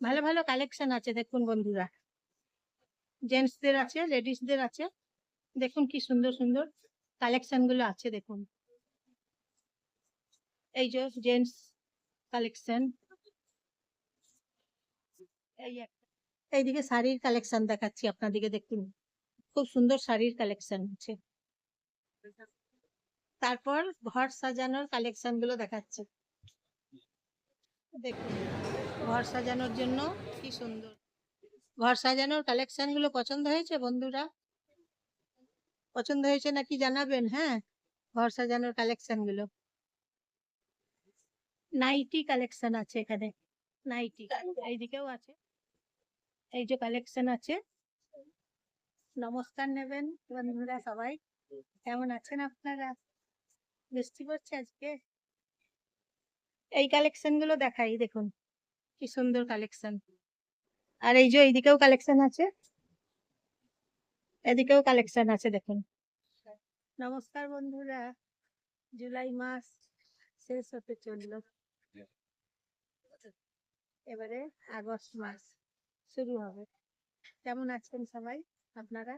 ভালো ভালো কালেকশন আছে দেখুন বন্ধুরা, জেন্টসদের আছে, লেডিসদের আছে। দেখুন কি সুন্দর সুন্দর কালেকশন গুলো আছে দেখুন। এই যে জেন্টস কালেকশন, এইদিকে শাড়ির কালেকশন দেখাচ্ছি আপনাদেরকে দেখুন, খুব সুন্দর শাড়ির কালেকশন আছে। তারপর ঘর সাজানোর কালেকশন গুলো দেখাচ্ছে দেখুন, ঘর সাজানোর জন্য কি সুন্দর ঘর সাজানোর কালেকশন গুলো। পছন্দ হয়েছে বন্ধুরা? পছন্দ হয়েছে নাকি জানাবেন। হ্যাঁ, ঘর সাজানোর কালেকশন গুলো, নাইটি কালেকশন আছে এখানে, নাইটি এইদিকেও আছে। এই যে কালেকশন আছে। নমস্কার নেবেন বন্ধুরা সবাই, কেমন আছেন আপনারা? বৃষ্টি পড়ছে আজকে। এই কালেকশন গুলো দেখাই দেখুন, কি সুন্দর কালেকশন। আর এই যে এইদিকেও কালেকশন আছে, এদিকেও কালেকশন আছে দেখুন। নমস্কার বন্ধুরা, জুলাই মাস শেষ হতে চললো, এবারে আগস্ট মাস শুরু হবে। কেমন আছেন সবাই আপনারা?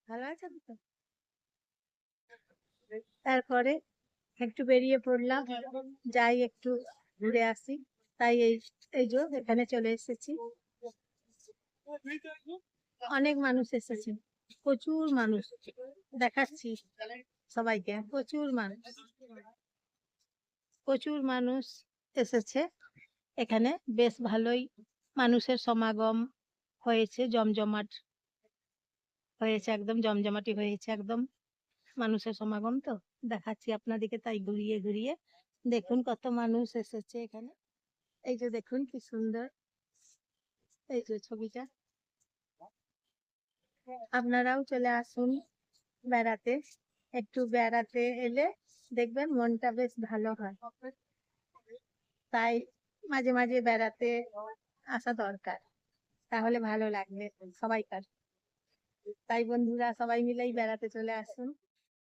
ভালো আছেন তো? তারপরে একটু বেরিয়ে পড়লাম, যাই একটু ঘুরে আসি, তাই এই যে এখানে চলে এসেছি। অনেক মানুষ এসেছে, প্রচুর মানুষ, দেখাচ্ছি সবাইকে, প্রচুর মানুষ, প্রচুর মানুষ এসেছে এখানে। বেশ ভালোই মানুষের সমাগম হয়েছে, জমজমাট হয়েছে, একদম জমজমাটি হয়েছে একদম, মানুষের সমাগম তো দেখাচ্ছি আপনাদেরকে, তাই ঘুরিয়ে ঘুরিয়ে দেখুন কত মানুষ এসেছে এখানে। এই যে দেখুন কি সুন্দর, এই যে ছবিটা, আপনারাও চলে আসুন বেড়াতে। একটু বেড়াতে এলে দেখবেন মনটা বেশ ভালো হয়, তাই মাঝে মাঝে বেড়াতে আসা দরকার, তাহলে ভালো লাগবে সবাইকার। তাই বন্ধুরা সবাই মিলেই বেড়াতে চলে আসুন।